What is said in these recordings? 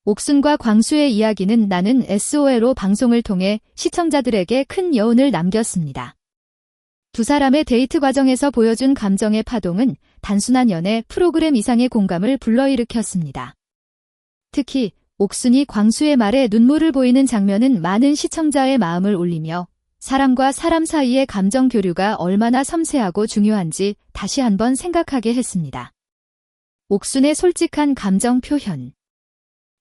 옥순과 광수의 이야기는 나는 SOL로 방송을 통해 시청자들에게 큰 여운을 남겼습니다. 두 사람의 데이트 과정에서 보여준 감정의 파동은 단순한 연애 프로그램 이상의 공감을 불러일으켰습니다. 특히 옥순이 광수의 말에 눈물을 보이는 장면은 많은 시청자의 마음을 울리며 사람과 사람 사이의 감정 교류가 얼마나 섬세하고 중요한지 다시 한번 생각하게 했습니다. 옥순의 솔직한 감정 표현.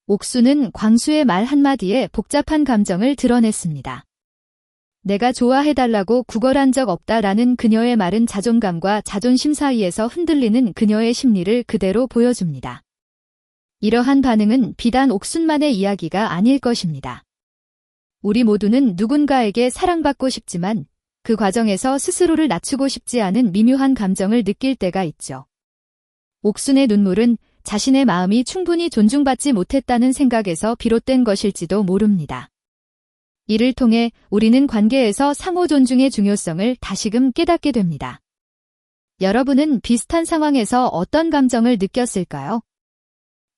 옥순은 광수의 말 한마디에 복잡한 감정을 드러냈습니다. 내가 좋아해달라고 구걸한 적 없다라는 그녀의 말은 자존감과 자존심 사이에서 흔들리는 그녀의 심리를 그대로 보여줍니다. 이러한 반응은 비단 옥순만의 이야기가 아닐 것입니다. 우리 모두는 누군가에게 사랑받고 싶지만 그 과정에서 스스로를 낮추고 싶지 않은 미묘한 감정을 느낄 때가 있죠. 옥순의 눈물은 자신의 마음이 충분히 존중받지 못했다는 생각에서 비롯된 것일지도 모릅니다. 이를 통해 우리는 관계에서 상호 존중의 중요성을 다시금 깨닫게 됩니다. 여러분은 비슷한 상황에서 어떤 감정을 느꼈을까요?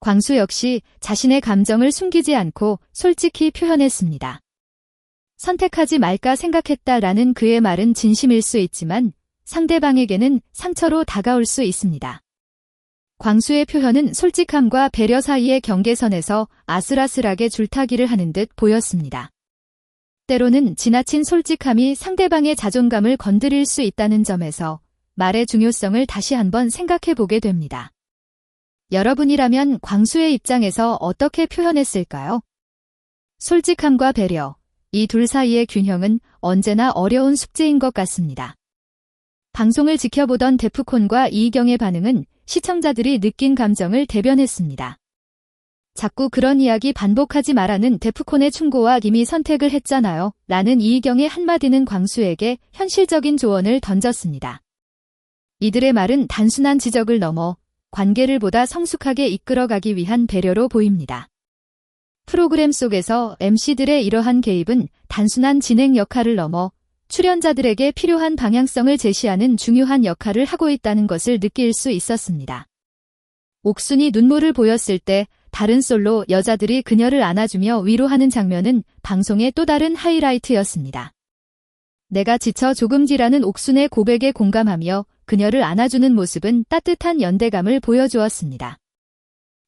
광수 역시 자신의 감정을 숨기지 않고 솔직히 표현했습니다. 선택하지 말까 생각했다라는 그의 말은 진심일 수 있지만 상대방에게는 상처로 다가올 수 있습니다. 광수의 표현은 솔직함과 배려 사이의 경계선에서 아슬아슬하게 줄타기를 하는 듯 보였습니다. 때로는 지나친 솔직함이 상대방의 자존감을 건드릴 수 있다는 점에서 말의 중요성을 다시 한번 생각해 보게 됩니다. 여러분이라면 광수의 입장에서 어떻게 표현했을까요? 솔직함과 배려, 이 둘 사이의 균형은 언제나 어려운 숙제인 것 같습니다. 방송을 지켜보던 데프콘과 이희경의 반응은 시청자들이 느낀 감정을 대변했습니다. 자꾸 그런 이야기 반복하지 말라는 데프콘의 충고와 이미 선택을 했잖아요. 라는 이희경의 한마디는 광수에게 현실적인 조언을 던졌습니다. 이들의 말은 단순한 지적을 넘어 관계를 보다 성숙하게 이끌어가기 위한 배려로 보입니다. 프로그램 속에서 MC들의 이러한 개입은 단순한 진행 역할을 넘어 출연자들에게 필요한 방향성을 제시하는 중요한 역할을 하고 있다는 것을 느낄 수 있었습니다. 옥순이 눈물을 보였을 때 다른 솔로 여자들이 그녀를 안아주며 위로하는 장면은 방송의 또 다른 하이라이트였습니다. 내가 지쳐 조금 뒤라는 옥순의 고백에 공감하며 그녀를 안아주는 모습은 따뜻한 연대감을 보여주었습니다.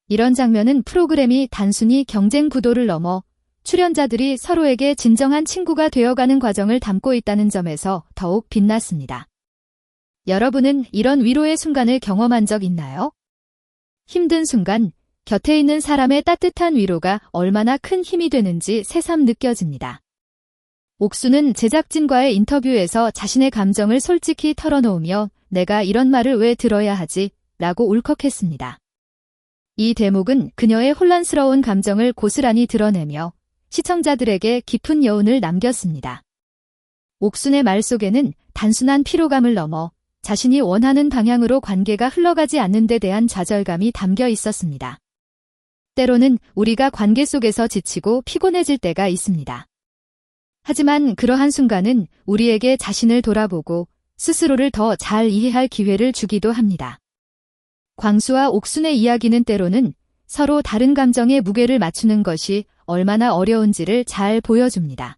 이런 장면은 프로그램이 단순히 경쟁 구도를 넘어 출연자들이 서로에게 진정한 친구가 되어가는 과정을 담고 있다는 점에서 더욱 빛났습니다. 여러분은 이런 위로의 순간을 경험한 적 있나요? 힘든 순간, 곁에 있는 사람의 따뜻한 위로가 얼마나 큰 힘이 되는지 새삼 느껴집니다. 옥수는 제작진과의 인터뷰에서 자신의 감정을 솔직히 털어놓으며 내가 이런 말을 왜 들어야 하지? 라고 울컥했습니다. 이 대목은 그녀의 혼란스러운 감정을 고스란히 드러내며 시청자들에게 깊은 여운을 남겼습니다. 옥순의 말 속에는 단순한 피로감을 넘어 자신이 원하는 방향으로 관계가 흘러가지 않는 데 대한 좌절감이 담겨 있었습니다. 때로는 우리가 관계 속에서 지치고 피곤해질 때가 있습니다. 하지만 그러한 순간은 우리에게 자신을 돌아보고 스스로를 더 잘 이해할 기회를 주기도 합니다. 광수와 옥순의 이야기는 때로는 서로 다른 감정의 무게를 맞추는 것이 얼마나 어려운지를 잘 보여줍니다.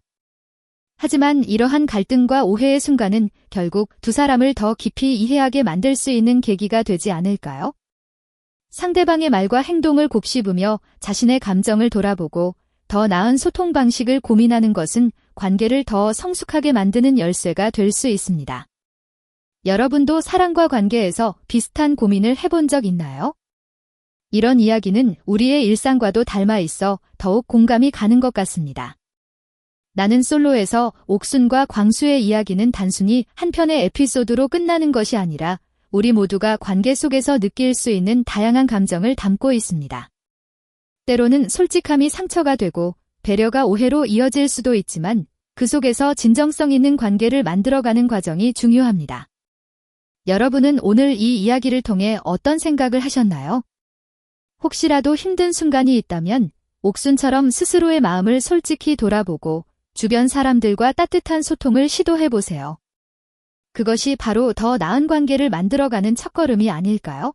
하지만 이러한 갈등과 오해의 순간은 결국 두 사람을 더 깊이 이해하게 만들 수 있는 계기가 되지 않을까요? 상대방의 말과 행동을 곱씹으며 자신의 감정을 돌아보고 더 나은 소통 방식을 고민하는 것은 관계를 더 성숙하게 만드는 열쇠가 될 수 있습니다. 여러분도 사랑과 관계에서 비슷한 고민을 해본 적 있나요? 이런 이야기는 우리의 일상과도 닮아 있어 더욱 공감이 가는 것 같습니다. 나는 솔로에서 옥순과 광수의 이야기는 단순히 한 편의 에피소드로 끝나는 것이 아니라 우리 모두가 관계 속에서 느낄 수 있는 다양한 감정을 담고 있습니다. 때로는 솔직함이 상처가 되고 배려가 오해로 이어질 수도 있지만 그 속에서 진정성 있는 관계를 만들어가는 과정이 중요합니다. 여러분은 오늘 이 이야기를 통해 어떤 생각을 하셨나요? 혹시라도 힘든 순간이 있다면 옥순처럼 스스로의 마음을 솔직히 돌아보고 주변 사람들과 따뜻한 소통을 시도해보세요. 그것이 바로 더 나은 관계를 만들어가는 첫걸음이 아닐까요?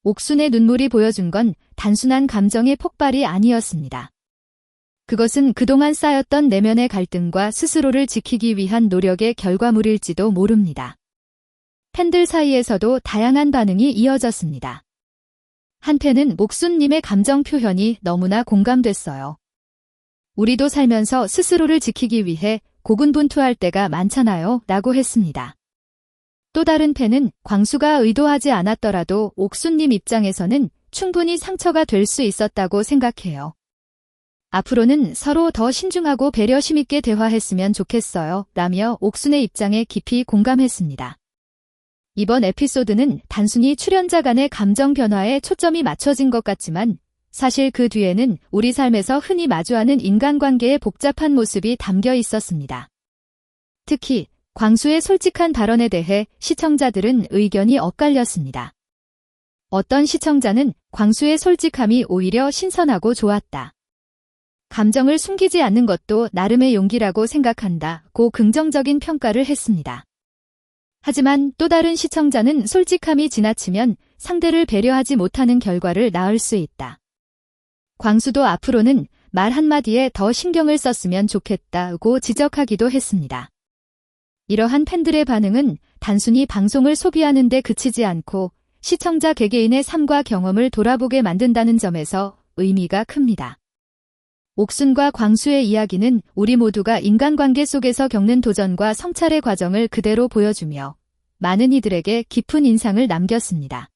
옥순의 눈물이 보여준 건 단순한 감정의 폭발이 아니었습니다. 그것은 그동안 쌓였던 내면의 갈등과 스스로를 지키기 위한 노력의 결과물일지도 모릅니다. 팬들 사이에서도 다양한 반응이 이어졌습니다. 한편은 옥순님의 감정 표현이 너무나 공감됐어요. 우리도 살면서 스스로를 지키기 위해 고군분투할 때가 많잖아요 라고 했습니다. 또 다른 팬은 광수가 의도하지 않았더라도 옥순님 입장에서는 충분히 상처가 될 수 있었다고 생각해요. 앞으로는 서로 더 신중하고 배려심 있게 대화했으면 좋겠어요 라며 옥순의 입장에 깊이 공감했습니다. 이번 에피소드는 단순히 출연자 간의 감정 변화에 초점이 맞춰진 것 같지만 사실 그 뒤에는 우리 삶에서 흔히 마주하는 인간관계의 복잡한 모습이 담겨 있었습니다. 특히 광수의 솔직한 발언에 대해 시청자들은 의견이 엇갈렸습니다. 어떤 시청자는 광수의 솔직함이 오히려 신선하고 좋았다. 감정을 숨기지 않는 것도 나름의 용기라고 생각한다고 긍정적인 평가를 했습니다. 하지만 또 다른 시청자는 솔직함이 지나치면 상대를 배려하지 못하는 결과를 낳을 수 있다. 광수도 앞으로는 말 한마디에 더 신경을 썼으면 좋겠다고 지적하기도 했습니다. 이러한 팬들의 반응은 단순히 방송을 소비하는 데 그치지 않고 시청자 개개인의 삶과 경험을 돌아보게 만든다는 점에서 의미가 큽니다. 옥순과 광수의 이야기는 우리 모두가 인간관계 속에서 겪는 도전과 성찰의 과정을 그대로 보여주며 많은 이들에게 깊은 인상을 남겼습니다.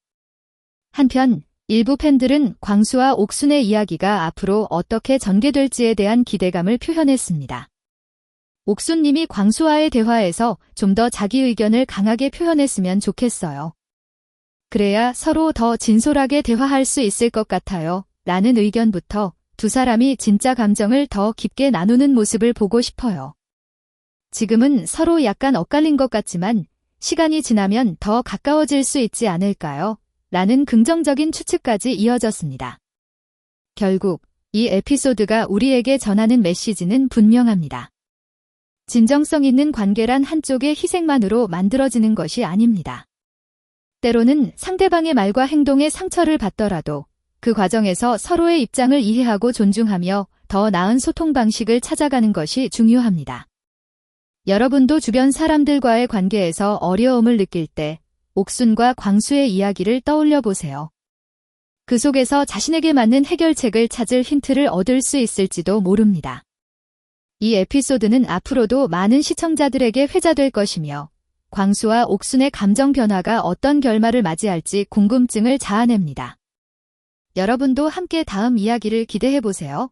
한편 일부 팬들은 광수와 옥순의 이야기가 앞으로 어떻게 전개될지에 대한 기대감을 표현했습니다. 옥순님이 광수와의 대화에서 좀 더 자기 의견을 강하게 표현했으면 좋겠어요. 그래야 서로 더 진솔하게 대화할 수 있을 것 같아요. 라는 의견부터 두 사람이 진짜 감정을 더 깊게 나누는 모습을 보고 싶어요. 지금은 서로 약간 엇갈린 것 같지만 시간이 지나면 더 가까워질 수 있지 않을까요? 라는 긍정적인 추측까지 이어졌습니다. 결국 이 에피소드가 우리에게 전하는 메시지는 분명합니다. 진정성 있는 관계란 한쪽의 희생만으로 만들어지는 것이 아닙니다. 때로는 상대방의 말과 행동에 상처를 받더라도 그 과정에서 서로의 입장을 이해하고 존중하며 더 나은 소통 방식을 찾아가는 것이 중요합니다. 여러분도 주변 사람들과의 관계에서 어려움을 느낄 때 옥순과 광수의 이야기를 떠올려 보세요. 그 속에서 자신에게 맞는 해결책을 찾을 힌트를 얻을 수 있을지도 모릅니다. 이 에피소드는 앞으로도 많은 시청자들에게 회자될 것이며 광수와 옥순의 감정 변화가 어떤 결말을 맞이할지 궁금증을 자아냅니다. 여러분도 함께 다음 이야기를 기대해 보세요.